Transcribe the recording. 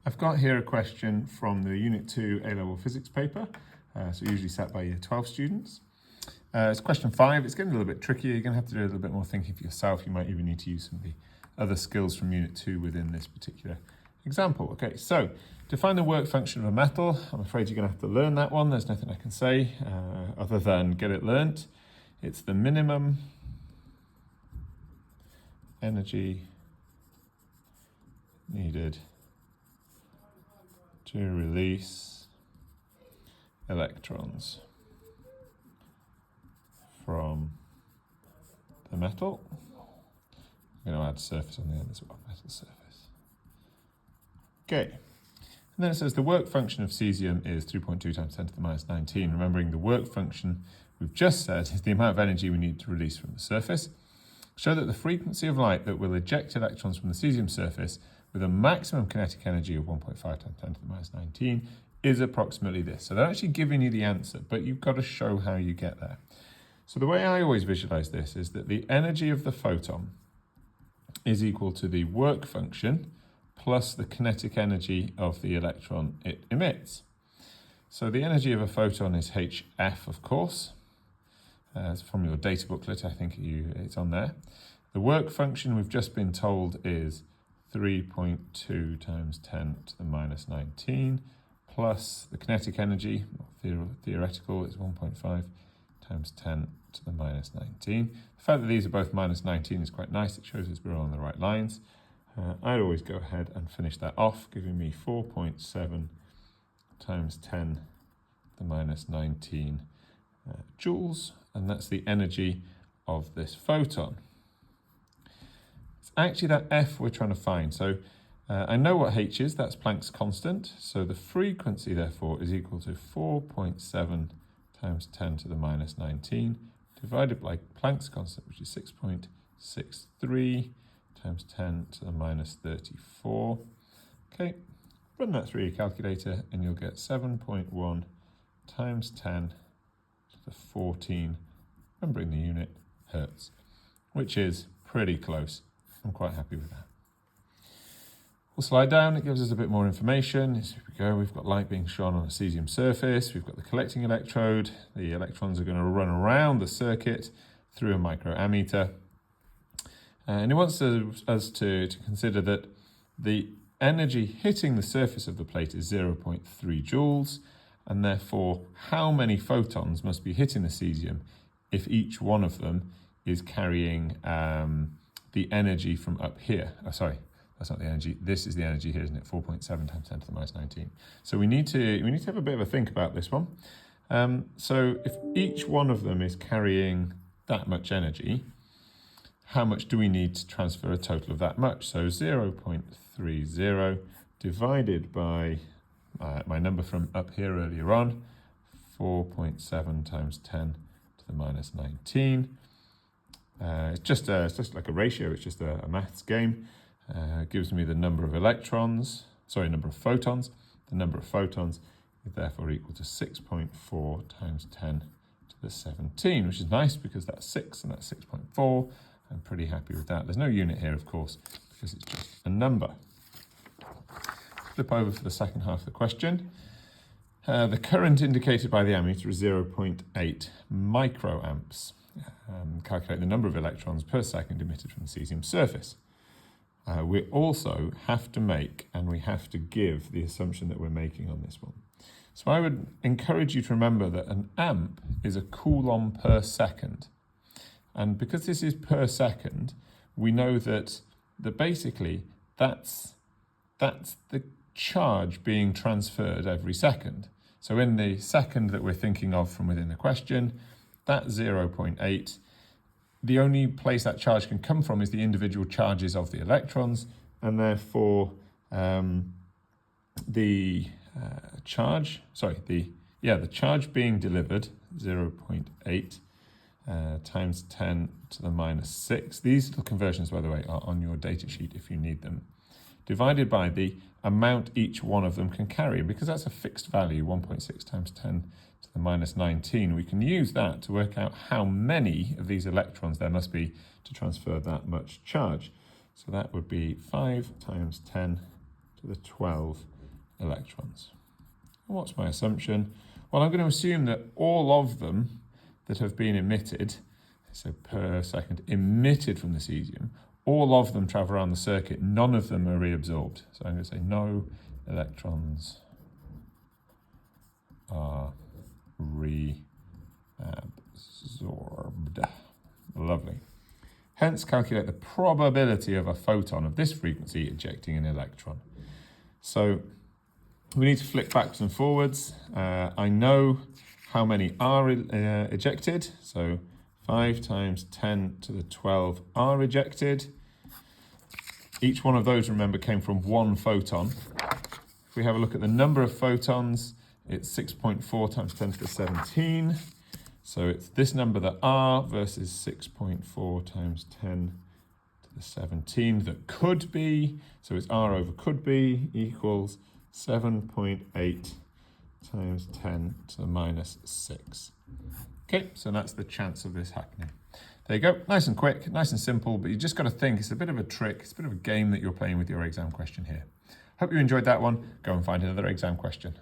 I've got here a question from the Unit 2 A-Level Physics paper, so usually sat by Year 12 students. It's question 5. It's getting a little bit trickier. You're going to have to do a little bit more thinking for yourself. You might even need to use some of the other skills from Unit 2 within this particular example. Okay, so to find the work function of a metal, I'm afraid you're going to have to learn that one. There's nothing I can say other than get it learnt. It's the minimum energy needed to release electrons from the metal. I'm going to add surface on the end as well, metal surface. Okay, and then it says the work function of cesium is 3.2 times 10 to the minus 19. Remembering the work function we've just said is the amount of energy we need to release from the surface. Show that the frequency of light that will eject electrons from the cesium surface with a maximum kinetic energy of 1.5 times 10 to the minus 19 is approximately this. So they're actually giving you the answer, but you've got to show how you get there. So the way I always visualize this is that the energy of the photon is equal to the work function plus the kinetic energy of the electron it emits. So the energy of a photon is hf, of course. It's from your data booklet, I think it's on there. The work function we've just been told is 3.2 times 10 to the minus 19 plus the kinetic energy, theoretical, is 1.5 times 10 to the minus 19. The fact that these are both minus 19 is quite nice. It shows us we're on the right lines. I'd always go ahead and finish that off, giving me 4.7 times 10 to the minus 19 joules, and that's the energy of this photon. It's actually that F we're trying to find. So I know what H is, that's Planck's constant. So the frequency, therefore, is equal to 4.7 times 10 to the minus 19 divided by Planck's constant, which is 6.63 times 10 to the minus 34. Okay, run that through your calculator and you'll get 7.1 times 10 to the 14, remembering the unit, hertz, which is pretty close. I'm quite happy with that. We'll slide down, it gives us a bit more information. Here we go, we've got light being shone on a cesium surface, we've got the collecting electrode, the electrons are going to run around the circuit through a microammeter. And it wants us to consider that the energy hitting the surface of the plate is 0.3 joules, and therefore how many photons must be hitting the cesium if each one of them is carrying the energy from up here. Oh, sorry, that's not the energy. This is the energy here, isn't it? 4.7 times 10 to the minus 19. So we need to have a bit of a think about this one. So if each one of them is carrying that much energy, how much do we need to transfer a total of that much? So 0.30 divided by my number from up here earlier on, 4.7 times 10 to the minus 19. It's just like a ratio, it's just a maths game. It gives me the number of photons. The number of photons is therefore equal to 6.4 times 10 to the 17, which is nice because that's 6 and that's 6.4. I'm pretty happy with that. There's no unit here, of course, because it's just a number. Flip over for the second half of the question. The current indicated by the ammeter is 0.8 microamps. Calculate the number of electrons per second emitted from the cesium surface. We also have to make and we have to give the assumption that we're making on this one. So I would encourage you to remember that an amp is a coulomb per second. And because this is per second, we know that basically that's the charge being transferred every second. So in the second that we're thinking of from within the question, that 0.8, the only place that charge can come from is the individual charges of the electrons, and therefore the charge being delivered, 0.8 times 10 to the minus 6. These little conversions, by the way, are on your data sheet if you need them, divided by the amount each one of them can carry. Because that's a fixed value, 1.6 times 10 to the minus 19, we can use that to work out how many of these electrons there must be to transfer that much charge. So that would be 5 times 10 to the 12 electrons. What's my assumption? Well, I'm going to assume that all of them that have been emitted, so per second emitted from the cesium, all of them travel around the circuit, none of them are reabsorbed. So I'm going to say no electrons are reabsorbed. Lovely. Hence, calculate the probability of a photon of this frequency ejecting an electron. So we need to flick backwards and forwards. I know how many are ejected. So 5 times 10 to the 12 are ejected. Each one of those, remember, came from one photon. If we have a look at the number of photons, it's 6.4 times 10 to the 17. So it's this number that are versus 6.4 times 10 to the 17 that could be. So it's r over could be equals 7.8 times 10 to the minus 6. Okay, so that's the chance of this happening. There you go, nice and quick, nice and simple, but you just got to think, it's a bit of a trick, it's a bit of a game that you're playing with your exam question here. Hope you enjoyed that one. Go and find another exam question.